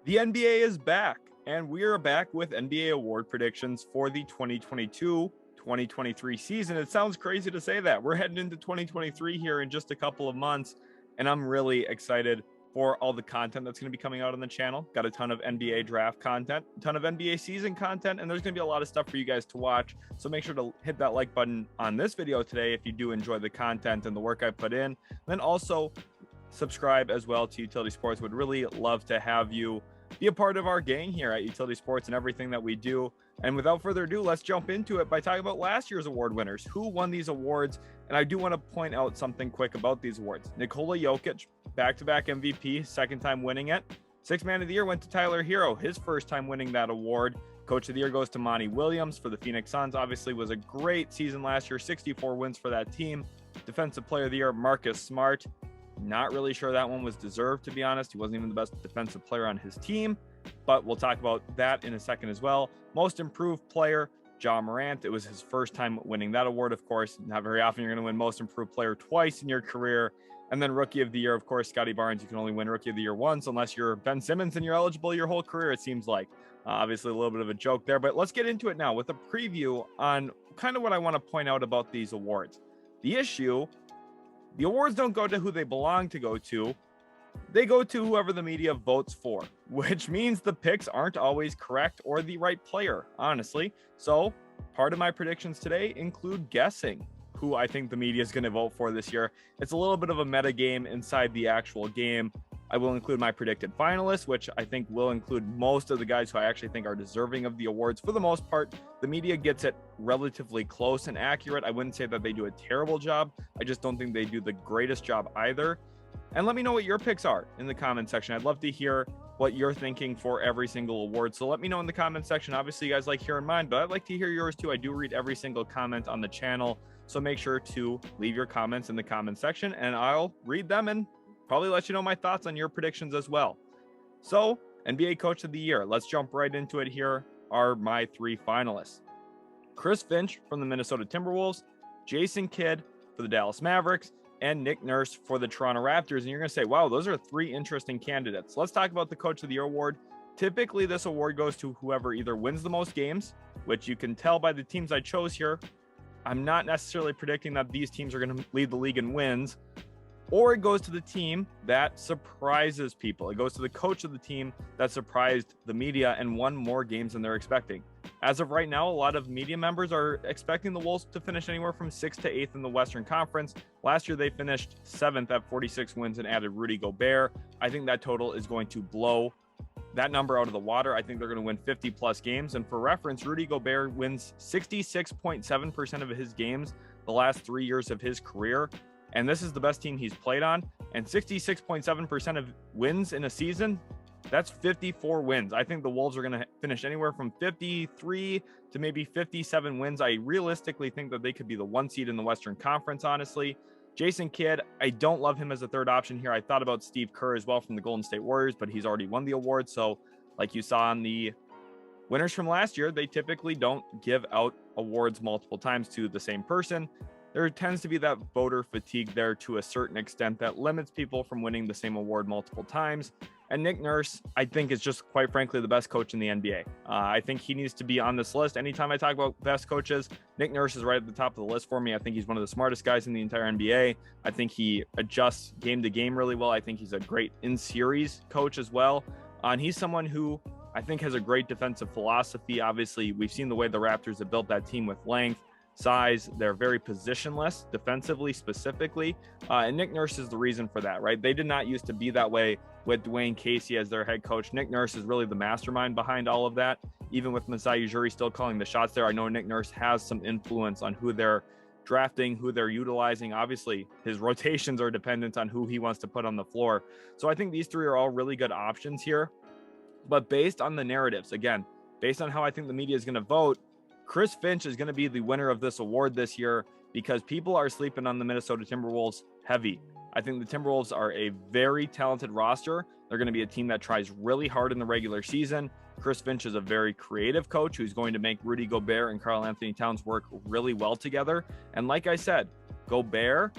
The NBA is back, and we are back with NBA award predictions for the 2022-2023 season. It sounds crazy to say that. We're heading into 2023 here in just a couple of months, and I'm really excited for all the content that's going to be coming out on the channel. Got a ton of NBA draft content, a ton of NBA season content, and there's going to be a lot of stuff for you guys to watch. So make sure to hit that like button on this video today if you do enjoy the content and the work I put in. Then also subscribe as well to Utility Sports. Would really love to have you be a part of our gang here at Utility Sports and everything that we do. And without further ado, let's jump into it by talking about last year's award winners. Who won these awards? And I do want to point out something quick about these awards. Nikola Jokic, back-to-back MVP, second time winning it. Sixth Man of the Year went to Tyler Herro, his first time winning that award. Coach of the Year goes to Monty Williams for the Phoenix Suns. Obviously was a great season last year, 64 wins for that team. Defensive Player of the Year, Marcus Smart. Not really sure that one was deserved, to be honest. He wasn't even the best defensive player on his team, but we'll talk about that in a second as well. Most Improved Player, Ja Morant. It was his first time winning that award, of course. Not very often you're going to win Most Improved Player twice in your career. And then Rookie of the Year, of course, Scotty Barnes. You can only win Rookie of the Year once unless you're Ben Simmons and you're eligible your whole career, it seems like. Obviously, a little bit of a joke there, but let's get into it now with a preview on kind of what I want to point out about these awards. The issue, the awards don't go to who they belong to go to. They go to whoever the media votes for, which means the picks aren't always correct or the right player, honestly. So part of my predictions today include guessing who I think the media is going to vote for this year. It's a little bit of a meta game inside the actual game. I will include my predicted finalists, which I think will include most of the guys who I actually think are deserving of the awards. For the most part, the media gets it relatively close and accurate. I wouldn't say that they do a terrible job. I just don't think they do the greatest job either. And let me know what your picks are in the comment section. I'd love to hear what you're thinking for every single award. So let me know in the comment section. Obviously, you guys like hearing mine, but I'd like to hear yours too. I do read every single comment on the channel. So make sure to leave your comments in the comment section and I'll read them and probably let you know my thoughts on your predictions as well. So NBA Coach of the Year, let's jump right into it. Here are my three finalists. Chris Finch from the Minnesota Timberwolves, Jason Kidd for the Dallas Mavericks, and Nick Nurse for the Toronto Raptors. And you're going to say, wow, those are three interesting candidates. Let's talk about the Coach of the Year award. Typically, this award goes to whoever either wins the most games, which you can tell by the teams I chose here. I'm not necessarily predicting that these teams are going to lead the league in wins, or it goes to the team that surprises people. It goes to the coach of the team that surprised the media and won more games than they're expecting. As of right now, a lot of media members are expecting the Wolves to finish anywhere from 6th to 8th in the Western Conference. Last year, they finished 7th at 46 wins and added Rudy Gobert. I think that total is going to blow that number out of the water. I think they're going to win 50 plus games. And for reference, Rudy Gobert wins 66.7% of his games the last 3 years of his career. And this is the best team he's played on. And 66.7% of wins in a season, that's 54 wins. I think the Wolves are going to finish anywhere from 53 to maybe 57 wins. I realistically think that they could be the 1 seed in the Western Conference, honestly. Jason Kidd, I don't love him as a third option here. I thought about Steve Kerr as well from the Golden State Warriors, but he's already won the award. So like you saw on the winners from last year, they typically don't give out awards multiple times to the same person. There tends to be that voter fatigue there to a certain extent that limits people from winning the same award multiple times. And Nick Nurse, I think, is just quite frankly the best coach in the NBA. I think he needs to be on this list. Anytime I talk about best coaches, Nick Nurse is right at the top of the list for me. I think he's one of the smartest guys in the entire NBA. I think he adjusts game to game really well. I think he's a great in-series coach as well. And he's someone who I think has a great defensive philosophy. Obviously, we've seen the way the Raptors have built that team with length, size. They're very positionless defensively specifically, and Nick Nurse is the reason for that, right? They did not used to be that way with Dwayne Casey as their head coach. Nick Nurse is really the mastermind behind all of that. Even with Masai Ujiri still calling the shots there, I know Nick Nurse has some influence on who they're drafting, who they're utilizing. Obviously, his rotations are dependent on who he wants to put on the floor. So I think these three are all really good options here. But based on the narratives, again, based on how I think the media is going to vote, Chris Finch is going to be the winner of this award this year because people are sleeping on the Minnesota Timberwolves heavy. I think the Timberwolves are a very talented roster. They're going to be a team that tries really hard in the regular season. Chris Finch is a very creative coach who's going to make Rudy Gobert and Karl Anthony Towns work really well together. And like I said, Gobert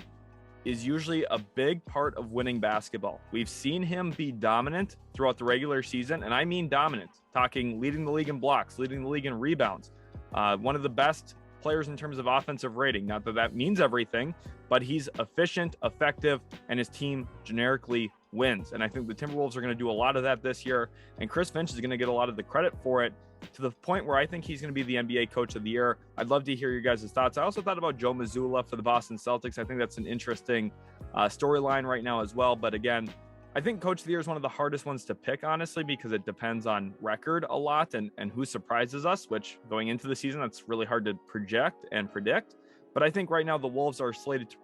is usually a big part of winning basketball. We've seen him be dominant throughout the regular season, and I mean dominant, talking leading the league in blocks, leading the league in rebounds, one of the best players in terms of offensive rating. Not that that means everything, but he's efficient, effective, and his team generically wins. And I think the Timberwolves are going to do a lot of that this year, and Chris Finch is going to get a lot of the credit for it, to the point where I think he's going to be the NBA Coach of the Year. I'd love to hear your guys' thoughts. I also thought about Joe Mazzulla for the Boston Celtics. I think that's an interesting storyline right now as well. But again, I think Coach of the Year is one of the hardest ones to pick, honestly, because it depends on record a lot and who surprises us, which going into the season, that's really hard to project and predict. But I think right now the Wolves are slated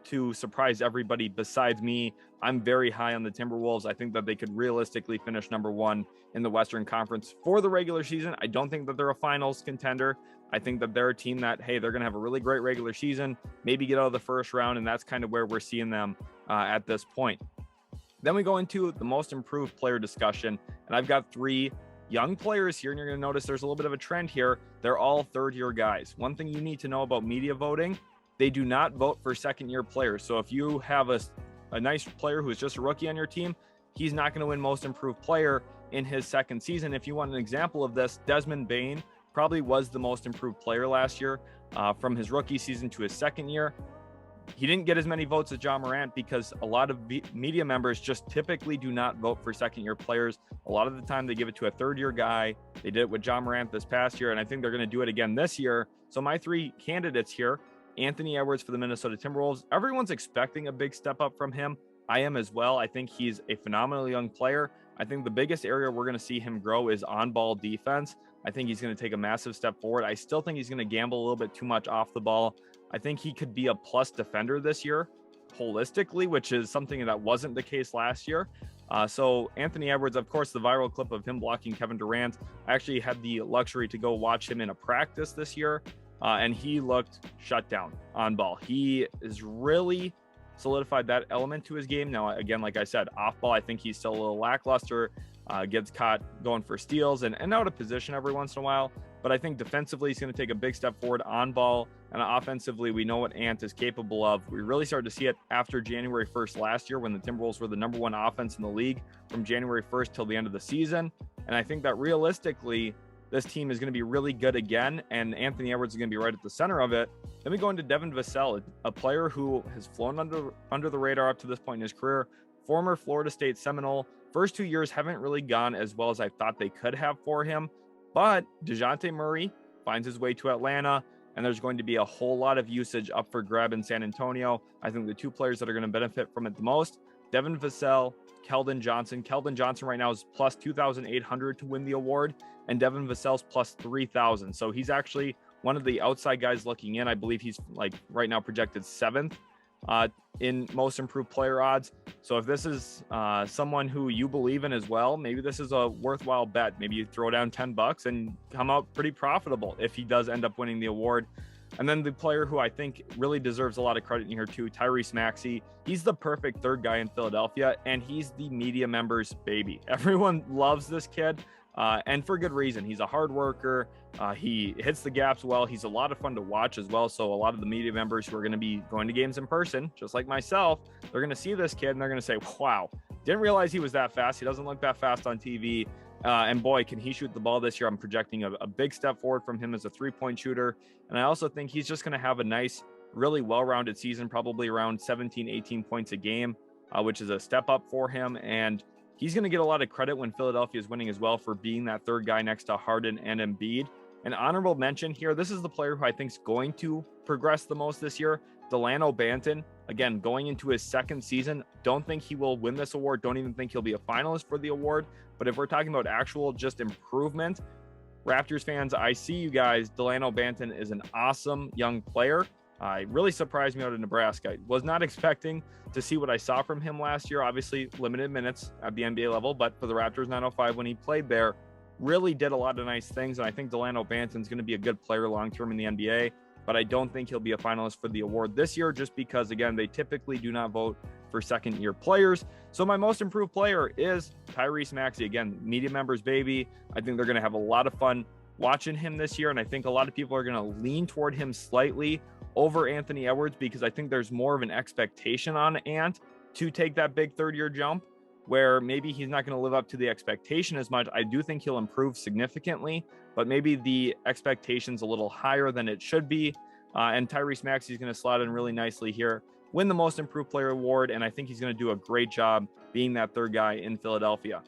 to surprise everybody besides me. I'm very high on the Timberwolves. I think that they could realistically finish number one in the Western Conference for the regular season. I don't think that they're a finals contender. I think that they're a team that, hey, they're going to have a really great regular season, maybe get out of the first round, and that's kind of where we're seeing them at this point. Then we go into the most improved player discussion, and I've got three young players here, and you're going to notice there's a little bit of a trend here. They're all third-year guys. One thing you need to know about media voting, they do not vote for second-year players. So if you have a nice player who is just a rookie on your team, he's not going to win most improved player in his second season. If you want an example of this, Desmond Bane probably was the most improved player last year from his rookie season to his second year. He didn't get as many votes as John Morant because a lot of media members just typically do not vote for second-year players. A lot of the time they give it to a third-year guy. They did it with John Morant this past year, and I think they're going to do it again this year. So my three candidates here: Anthony Edwards for the Minnesota Timberwolves. Everyone's expecting a big step up from him. I am as well. I think he's a phenomenal young player. I think the biggest area we're going to see him grow is on-ball defense. I think he's going to take a massive step forward. I still think he's going to gamble a little bit too much off the ball. I think he could be a plus defender this year holistically, which is something that wasn't the case last year. So Anthony Edwards, of course, the viral clip of him blocking Kevin Durant. I actually had the luxury to go watch him in a practice this year. And he looked shut down on ball. He is really solidified that element to his game. Now, again, like I said, off ball, I think he's still a little lackluster, gets caught going for steals and out of position every once in a while. But I think defensively, he's going to take a big step forward on ball. And offensively, we know what Ant is capable of. We really started to see it after January 1st last year when the Timberwolves were the number one offense in the league from January 1st till the end of the season. And I think that realistically, this team is going to be really good again, and Anthony Edwards is going to be right at the center of it. Then we go into Devin Vassell, a player who has flown under the radar up to this point in his career. Former Florida State Seminole. First 2 years haven't really gone as well as I thought they could have for him. But DeJounte Murray finds his way to Atlanta, and there's going to be a whole lot of usage up for grab in San Antonio. I think the two players that are going to benefit from it the most, Devin Vassell, Keldon Johnson. Keldon Johnson right now is plus 2,800 to win the award, and Devin Vassell's plus 3,000. So he's actually one of the outside guys looking in. I believe he's like right now projected 7th in most improved player odds. So if this is someone who you believe in as well, maybe this is a worthwhile bet. Maybe you throw down $10 and come out pretty profitable if he does end up winning the award. And then the player who I think really deserves a lot of credit in here too, Tyrese Maxey. He's the perfect third guy in Philadelphia, and he's the media members' baby. Everyone loves this kid, and for good reason. He's a hard worker. He hits the gaps well. He's a lot of fun to watch as well. So a lot of the media members who are going to be going to games in person, just like myself, they're going to see this kid and they're going to say, wow, didn't realize he was that fast. He doesn't look that fast on TV. And boy, can he shoot the ball this year. I'm projecting a big step forward from him as a three-point shooter. And I also think he's just going to have a nice, really well-rounded season, probably around 17, 18 points a game, which is a step up for him. And he's going to get a lot of credit when Philadelphia is winning as well for being that third guy next to Harden and Embiid. An honorable mention here, this is the player who I think is going to progress the most this year, Dalano Banton. Again, going into his second season, don't think he will win this award. Don't even think he'll be a finalist for the award. But if we're talking about actual just improvement, Raptors fans, I see you guys. Dalano Banton is an awesome young player. Really surprised me out of Nebraska. I was not expecting to see what I saw from him last year. Obviously, limited minutes at the NBA level, but for the Raptors 905 when he played there, really did a lot of nice things. And I think Dalano Banton's going to be a good player long-term in the NBA. But I don't think he'll be a finalist for the award this year just because, again, they typically do not vote for second-year players. So my most improved player is Tyrese Maxey. Again, media members, baby. I think they're going to have a lot of fun watching him this year, and I think a lot of people are going to lean toward him slightly over Anthony Edwards because I think there's more of an expectation on Ant to take that big third-year jump, where maybe he's not going to live up to the expectation as much. I do think he'll improve significantly, but maybe the expectation's a little higher than it should be. And Tyrese Maxey is going to slot in really nicely here, win the Most Improved Player award, and I think he's going to do a great job being that third guy in Philadelphia.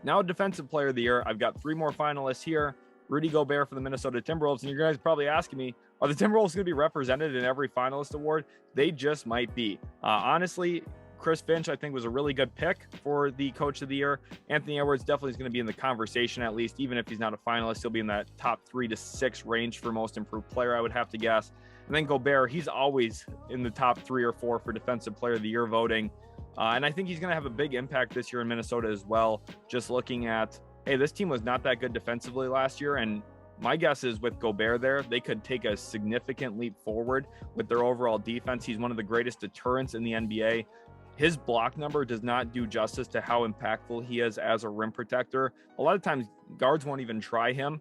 Now, Defensive Player of the Year, I've got 3 more finalists here. Rudy Gobert for the Minnesota Timberwolves, and you guys are probably asking me, are the Timberwolves going to be represented in every finalist award? They just might be. Honestly, Chris Finch, I think, was a really good pick for the Coach of the Year. Anthony Edwards definitely is going to be in the conversation, at least, even if he's not a finalist. He'll be in that top 3 to 6 range for Most Improved Player, I would have to guess. And then Gobert, he's always in the top 3 or 4 for Defensive Player of the Year voting. And I think he's going to have a big impact this year in Minnesota as well. Just looking at, hey, this team was not that good defensively last year, and my guess is with Gobert there, they could take a significant leap forward with their overall defense. He's one of the greatest deterrents in the NBA. His block number does not do justice to how impactful he is as a rim protector. A lot of times, guards won't even try him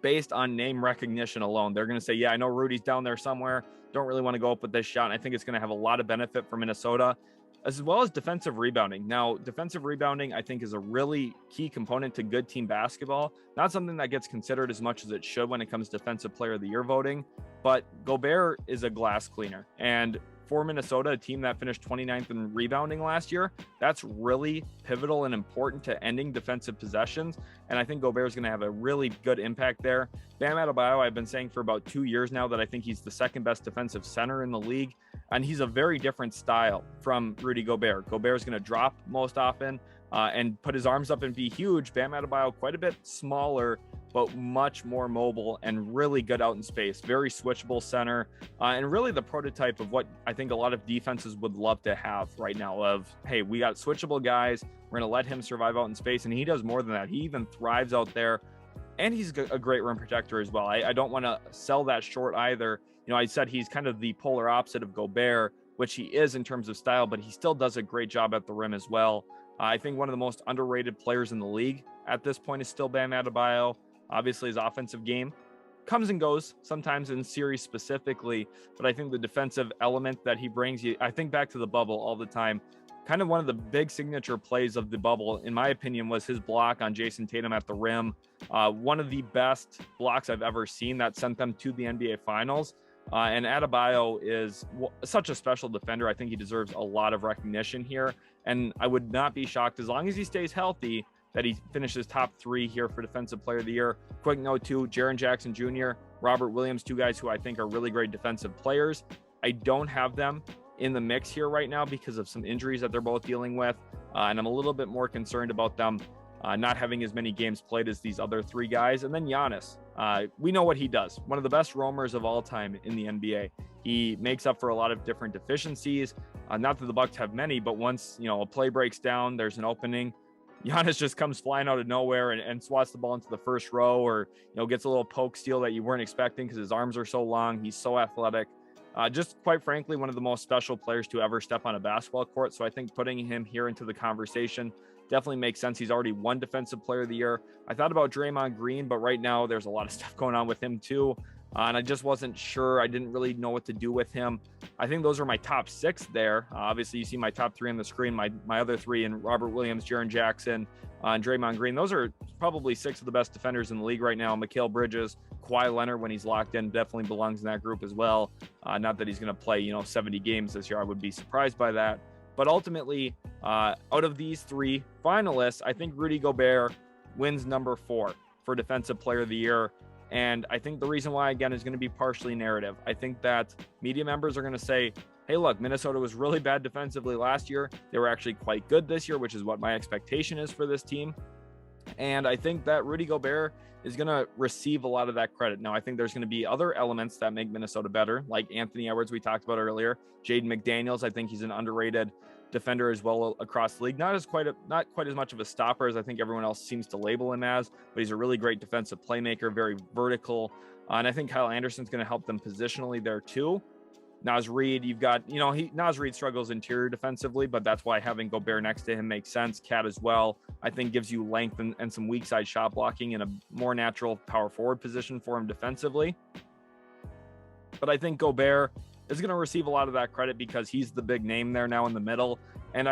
based on name recognition alone. They're going to say, yeah, I know Rudy's down there somewhere. Don't really want to go up with this shot. And I think it's going to have a lot of benefit for Minnesota, as well as defensive rebounding. Now, defensive rebounding, I think, is a really key component to good team basketball. Not something that gets considered as much as it should when it comes to Defensive Player of the Year voting, but Gobert is a glass cleaner. And for Minnesota, a team that finished 29th in rebounding last year, that's really pivotal and important to ending defensive possessions. And I think Gobert is going to have a really good impact there. Bam Adebayo, I've been saying for about 2 years now that I think he's the second best defensive center in the league. And he's a very different style from Rudy Gobert. Gobert is going to drop most often and put his arms up and be huge. Bam Adebayo, quite a bit smaller, but much more mobile and really good out in space. Very switchable center, and really the prototype of what I think a lot of defenses would love to have right now of, hey, we got switchable guys. We're going to let him survive out in space. And he does more than that. He even thrives out there. And he's a great rim protector as well. I don't want to sell that short either. You know, I said he's kind of the polar opposite of Gobert, which he is in terms of style, but he still does a great job at the rim as well. I think one of the most underrated players in the league at this point is still Bam Adebayo. Obviously, his offensive game comes and goes sometimes in series specifically, but I think the defensive element that he brings, I think back to the bubble all the time. Kind of one of the big signature plays of the bubble, in my opinion, was his block on Jason Tatum at the rim. One of the best blocks I've ever seen that sent them to the NBA Finals. And Adebayo is such a special defender. I think he deserves a lot of recognition here. And I would not be shocked, as long as he stays healthy, that he finishes top 3 here for Defensive Player of the Year. Quick note too, Jaren Jackson Jr., Robert Williams, 2 guys who I think are really great defensive players. I don't have them in the mix here right now because of some injuries that they're both dealing with. And I'm a little bit more concerned about them not having as many games played as these other 3 guys. And then Giannis, we know what he does. One of the best roamers of all time in the NBA. He makes up for a lot of different deficiencies. Not that the Bucks have many, but once, you know, a play breaks down, there's an opening, Giannis just comes flying out of nowhere and swats the ball into the first row, or, you know, gets a little poke steal that you weren't expecting because his arms are so long. He's so athletic. Just quite frankly, one of the most special players to ever step on a basketball court. So I think putting him here into the conversation definitely makes sense. He's already won Defensive Player of the Year. I thought about Draymond Green, but right now there's a lot of stuff going on with him too. And I just wasn't sure. I didn't really know what to do with him. I think those are my top 6 there. Obviously, you see my top 3 on the screen. My other 3 in Robert Williams, Jaren Jackson, and Draymond Green. Those are probably 6 of the best defenders in the league right now. Mikal Bridges, Kawhi Leonard, when he's locked in, definitely belongs in that group as well. Not that he's going to play, 70 games this year. I would be surprised by that. But ultimately, out of these 3 finalists, I think Rudy Gobert wins number 4 for Defensive Player of the Year. And I think the reason why, again, is going to be partially narrative. I think that media members are going to say, hey, look, Minnesota was really bad defensively last year. They were actually quite good this year, which is what my expectation is for this team. And I think that Rudy Gobert is going to receive a lot of that credit. Now, I think there's going to be other elements that make Minnesota better, like Anthony Edwards we talked about earlier. Jaden McDaniels, I think he's an underrated defender as well across the league. Not quite as much of a stopper as I think everyone else seems to label him as, but he's a really great defensive playmaker, very vertical. And I think Kyle Anderson's going to help them positionally there too. Naz Reid, you've got, Naz Reid struggles interior defensively, but that's why having Gobert next to him makes sense. Cat as well, I think, gives you length and some weak side shot blocking in a more natural power forward position for him defensively. But I think Gobert is going to receive a lot of that credit because he's the big name there now in the middle. And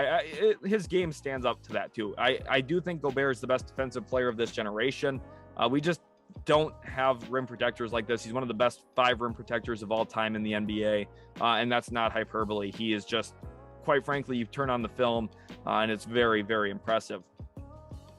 his game stands up to that too. I do think Gobert is the best defensive player of this generation. We just don't have rim protectors like this. He's one of the best 5 rim protectors of all time in the NBA. And that's not hyperbole. He is just, quite frankly, you turn on the film and it's very, very impressive.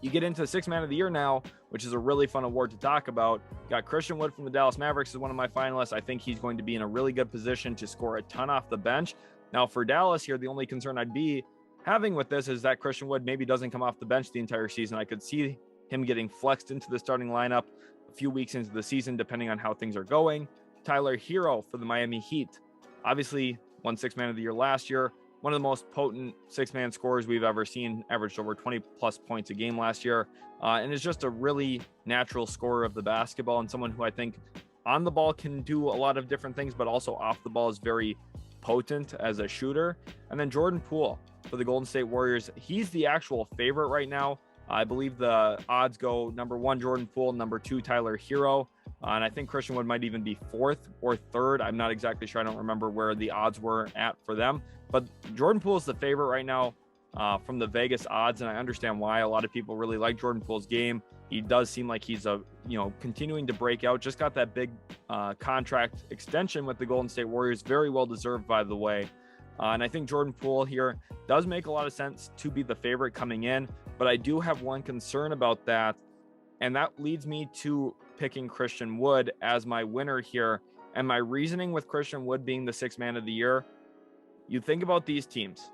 You get into the 6th man of the year now, which is a really fun award to talk about. Got Christian Wood from the Dallas Mavericks as one of my finalists. I think he's going to be in a really good position to score a ton off the bench. Now for Dallas here, the only concern I'd be having with this is that Christian Wood maybe doesn't come off the bench the entire season. I could see him getting flexed into the starting lineup a few weeks into the season, depending on how things are going. Tyler Herro for the Miami Heat. Obviously won 6th man of the year last year. One of the most potent 6-man scorers we've ever seen, averaged over 20 plus points a game last year. And is just a really natural scorer of the basketball and someone who I think on the ball can do a lot of different things, but also off the ball is very potent as a shooter. And then Jordan Poole for the Golden State Warriors. He's the actual favorite right now. I believe the odds go number 1, Jordan Poole, number 2, Tyler Herro. And I think Christian Wood might even be 4th or 3rd. I'm not exactly sure. I don't remember where the odds were at for them. But Jordan Poole is the favorite right now from the Vegas odds. And I understand why. A lot of people really like Jordan Poole's game. He does seem like he's continuing to break out. Just got that big contract extension with the Golden State Warriors. Very well deserved, by the way. And I think Jordan Poole here does make a lot of sense to be the favorite coming in. But I do have one concern about that. And that leads me to picking Christian Wood as my winner here. And my reasoning with Christian Wood being the 6th man of the year, you think about these teams.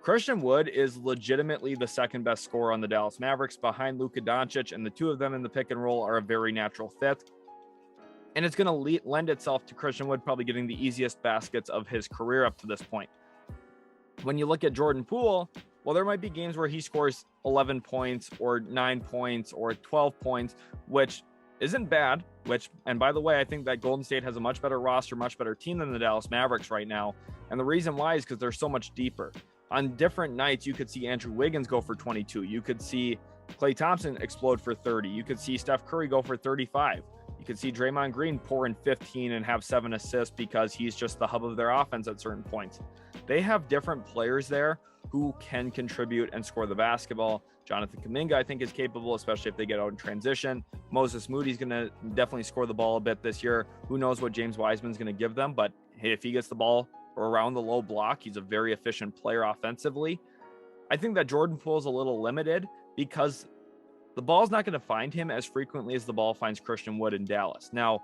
Christian Wood is legitimately the 2nd best scorer on the Dallas Mavericks behind Luka Doncic, and the 2 of them in the pick and roll are a very natural fit. And it's going to lend itself to Christian Wood probably getting the easiest baskets of his career up to this point. When you look at Jordan Poole, well, there might be games where he scores 11 points or 9 points or 12 points, which isn't bad, and by the way, I think that Golden State has a much better roster, much better team than the Dallas Mavericks right now. And the reason why is because they're so much deeper. On different nights, you could see Andrew Wiggins go for 22. You could see Klay Thompson explode for 30. You could see Steph Curry go for 35. You could see Draymond Green pour in 15 and have 7 assists because he's just the hub of their offense at certain points. They have different players there who can contribute and score the basketball. Jonathan Kuminga, I think, is capable, especially if they get out in transition. Moses Moody's going to definitely score the ball a bit this year. Who knows what James Wiseman's going to give them, but hey, if he gets the ball around the low block, he's a very efficient player offensively. I think that Jordan Poole is a little limited because the ball's not going to find him as frequently as the ball finds Christian Wood in Dallas. Now,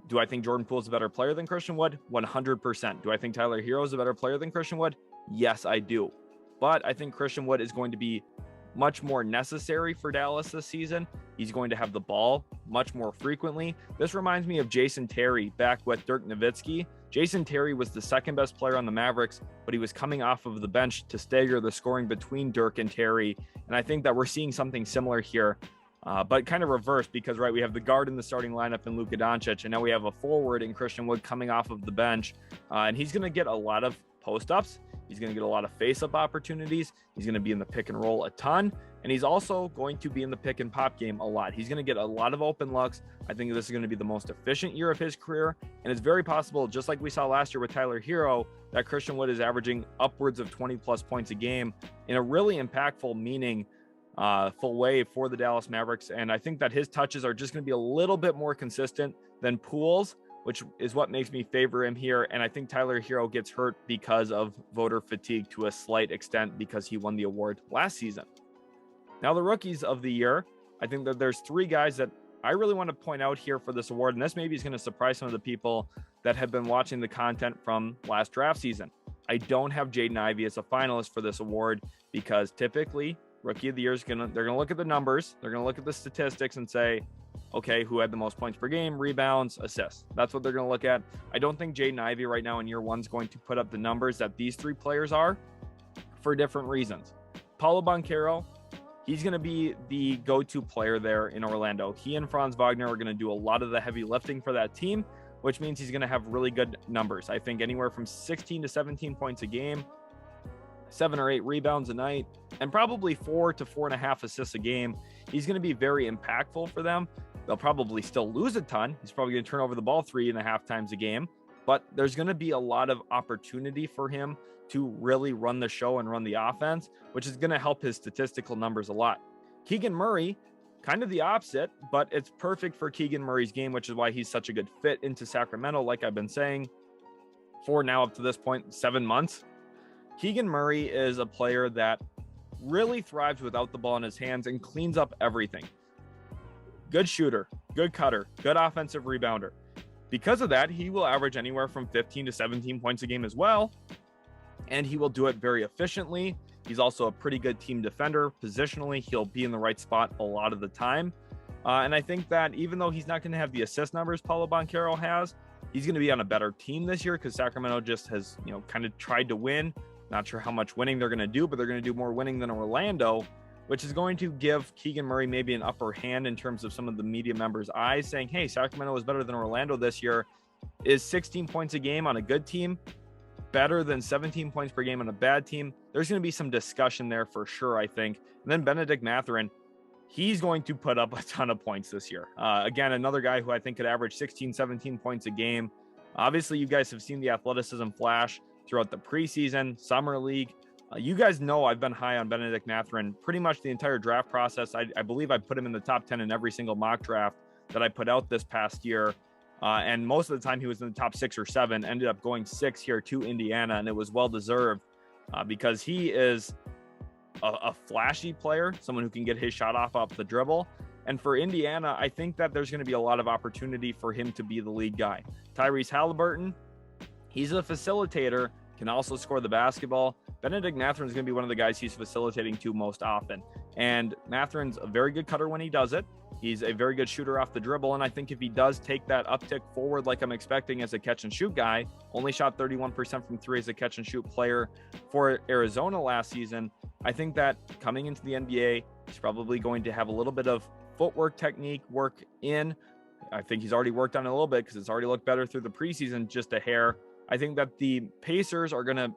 do I think Jordan Poole is a better player than Christian Wood? 100%. Do I think Tyler Herro is a better player than Christian Wood? Yes, I do. But I think Christian Wood is going to be much more necessary for Dallas this season. He's going to have the ball much more frequently. This reminds me of Jason Terry back with Dirk Nowitzki. Jason Terry was the 2nd best player on the Mavericks, but he was coming off of the bench to stagger the scoring between Dirk and Terry. And I think that we're seeing something similar here, but kind of reversed because, right, we have the guard in the starting lineup in Luka Doncic, and now we have a forward in Christian Wood coming off of the bench. And he's going to get a lot of post-ups. He's going to get a lot of face-up opportunities. He's going to be in the pick and roll a ton. And he's also going to be in the pick and pop game a lot. He's going to get a lot of open looks. I think this is going to be the most efficient year of his career. And it's very possible, just like we saw last year with Tyler Herro, that Christian Wood is averaging upwards of 20 plus points a game in a really impactful, meaningful way for the Dallas Mavericks. And I think that his touches are just going to be a little bit more consistent than Poole's, which is what makes me favor him here. And I think Tyler Herro gets hurt because of voter fatigue to a slight extent because he won the award last season. Now, the rookies of the year, I think that there's 3 guys that I really want to point out here for this award. And this maybe is going to surprise some of the people that have been watching the content from last draft season. I don't have Jaden Ivey as a finalist for this award because typically rookie of the year they're going to look at the numbers. They're going to look at the statistics and say, okay, who had the most points per game, rebounds, assists. That's what they're going to look at. I don't think Jaden Ivey right now in year 1 is going to put up the numbers that these 3 players are for different reasons. Paolo Banchero, he's going to be the go-to player there in Orlando. He and Franz Wagner are going to do a lot of the heavy lifting for that team, which means he's going to have really good numbers. I think anywhere from 16 to 17 points a game, 7 or 8 rebounds a night, and probably 4 to 4.5 assists a game. He's going to be very impactful for them. They'll probably still lose a ton. He's probably going to turn over the ball 3.5 times a game, but there's going to be a lot of opportunity for him to really run the show and run the offense, which is going to help his statistical numbers a lot. Keegan Murray, kind of the opposite, but it's perfect for Keegan Murray's game, which is why he's such a good fit into Sacramento, like I've been saying for now up to this point, 7 months. Keegan Murray is a player that really thrives without the ball in his hands and cleans up everything. Good shooter, good cutter, good offensive rebounder. Because of that, he will average anywhere from 15 to 17 points a game as well, and he will do it very efficiently. He's also a pretty good team defender. Positionally, he'll be in the right spot a lot of the time. And I think that even though he's not going to have the assist numbers Paolo Banchero has, he's going to be on a better team this year because Sacramento just has, kind of tried to win. Not sure how much winning they're going to do, but they're going to do more winning than Orlando, which is going to give Keegan Murray maybe an upper hand in terms of some of the media members' eyes saying, hey, Sacramento is better than Orlando this year. Is 16 points a game on a good team better than 17 points per game on a bad team? There's going to be some discussion there for sure, I think. And then Bennedict Mathurin, he's going to put up a ton of points this year. Again, another guy who I think could average 16, 17 points a game. Obviously, you guys have seen the athleticism flash throughout the preseason, summer league. You guys know I've been high on Bennedict Mathurin pretty much the entire draft process. I believe I put him in the top 10 in every single mock draft that I put out this past year. And most of the time he was in the top 6 or 7, ended up going 6 here to Indiana, and it was well-deserved because he is a flashy player, someone who can get his shot off the dribble. And for Indiana, I think that there's going to be a lot of opportunity for him to be the lead guy. Tyrese Halliburton, he's a facilitator, can also score the basketball. Bennedict Mathurin is going to be one of the guys he's facilitating to most often. And Mathurin's a very good cutter when he does it. He's a very good shooter off the dribble. And I think if he does take that uptick forward like I'm expecting as a catch and shoot guy, only shot 31% from 3 as a catch and shoot player for Arizona last season. I think that coming into the NBA, he's probably going to have a little bit of footwork technique work in. I think he's already worked on it a little bit because it's already looked better through the preseason, just a hair. I think that the Pacers are going to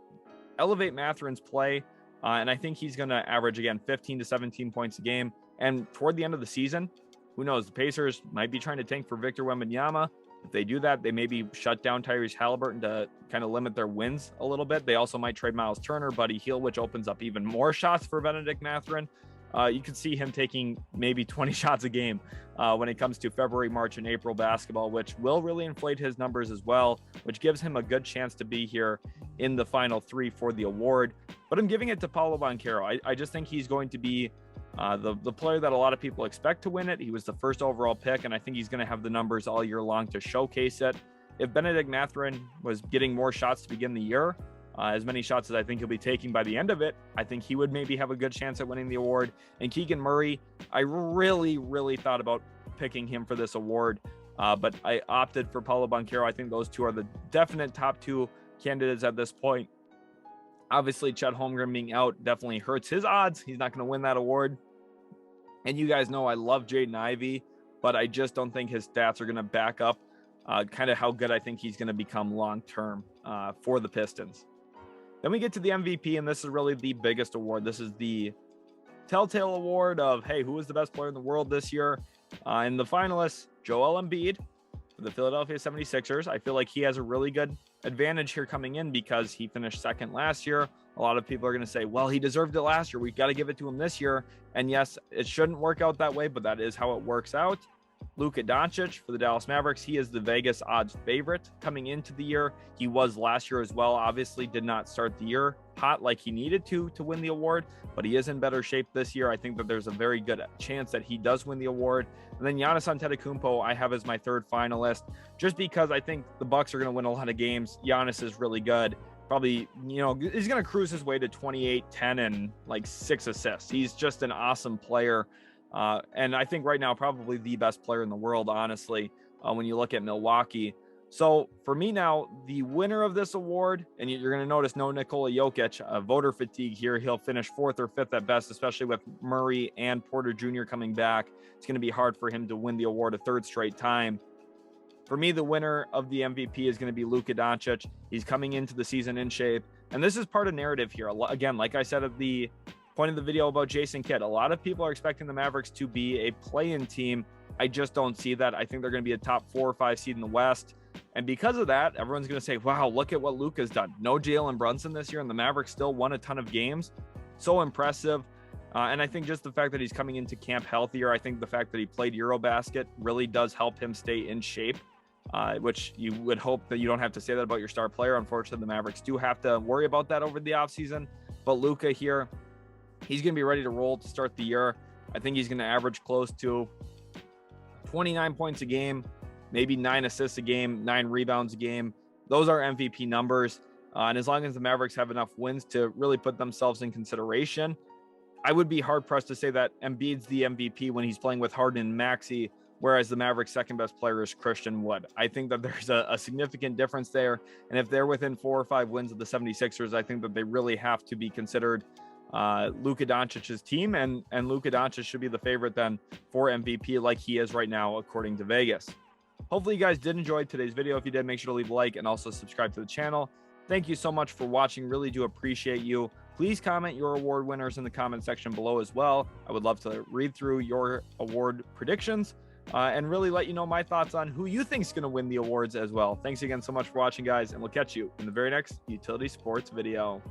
elevate Mathurin's play, and I think he's going to average, again, 15 to 17 points a game. And toward the end of the season, who knows? The Pacers might be trying to tank for Victor Wembanyama. If they do that, they maybe shut down Tyrese Halliburton to kind of limit their wins a little bit. They also might trade Miles Turner, Buddy Hield, which opens up even more shots for Bennedict Mathurin. You could see him taking maybe 20 shots a game when it comes to February, March, and April basketball, which will really inflate his numbers as well, which gives him a good chance to be here in the final 3 for the award. But I'm giving it to Paolo Banchero. I just think he's going to be the player that a lot of people expect to win it. He was the first overall pick, and I think he's going to have the numbers all year long to showcase it. If Bennedict Mathurin was getting more shots to begin the year, as many shots as I think he'll be taking by the end of it, I think he would maybe have a good chance at winning the award. And Keegan Murray, I really thought about picking him for this award, but I opted for Paolo Banchero. I think those two are the definite top 2 candidates at this point. Obviously, Chet Holmgren being out definitely hurts his odds. He's not going to win that award. And you guys know I love Jaden Ivey, but I just don't think his stats are going to back up kind of how good I think he's going to become long-term for the Pistons. Then we get to the MVP, and this is really the biggest award. This is the telltale award of, hey, who is the best player in the world this year? And the finalists, Joel Embiid for the Philadelphia 76ers. I feel like he has a really good advantage here coming in because he finished second last year. A lot of people are going to say, well, he deserved it last year. We've got to give it to him this year. And yes, it shouldn't work out that way, but that is how it works out. Luka Doncic for the Dallas Mavericks. He is the Vegas odds favorite coming into the year. He was last year as well. Obviously did not start the year hot like he needed to win the award, but he is in better shape this year. I think that there's a very good chance that he does win the award. And then Giannis Antetokounmpo, I have as my third finalist, just because I think the Bucks are going to win a lot of games. Giannis is really good. Probably, he's going to cruise his way to 28, 10, and like 6 assists. He's just an awesome player. And I think right now, probably the best player in the world, honestly, when you look at Milwaukee. So for me now, the winner of this award, and you're going to notice no Nikola Jokic, voter fatigue here. He'll finish 4th or 5th at best, especially with Murray and Porter Jr. coming back. It's going to be hard for him to win the award a 3rd straight time. For me, the winner of the MVP is going to be Luka Doncic. He's coming into the season in shape. And this is part of narrative here. Again, like I said at the point of the video about Jason Kidd, a lot of people are expecting the Mavericks to be a play-in team. I just don't see that. I think they're going to be a top 4 or 5 seed in the West. And because of that, everyone's going to say, wow, look at what Luka's done. No Jalen Brunson this year, and the Mavericks still won a ton of games. So impressive. And I think just the fact that he's coming into camp healthier, I think the fact that he played Eurobasket really does help him stay in shape. Which you would hope that you don't have to say that about your star player. Unfortunately, the Mavericks do have to worry about that over the offseason. But Luka here, he's going to be ready to roll to start the year. I think he's going to average close to 29 points a game, maybe 9 assists a game, 9 rebounds a game. Those are MVP numbers. And as long as the Mavericks have enough wins to really put themselves in consideration, I would be hard-pressed to say that Embiid's the MVP when he's playing with Harden and Maxey, whereas the Mavericks' second-best player is Christian Wood. I think that there's a significant difference there, and if they're within 4 or 5 wins of the 76ers, I think that they really have to be considered Luka Doncic's team, and Luka Doncic should be the favorite then for MVP like he is right now, according to Vegas. Hopefully you guys did enjoy today's video. If you did, make sure to leave a like and also subscribe to the channel. Thank you so much for watching. Really do appreciate you. Please comment your award winners in the comment section below as well. I would love to read through your award predictions. And really let you know my thoughts on who you think is going to win the awards as well. Thanks again so much for watching, guys, and we'll catch you in the very next Utility Sports video.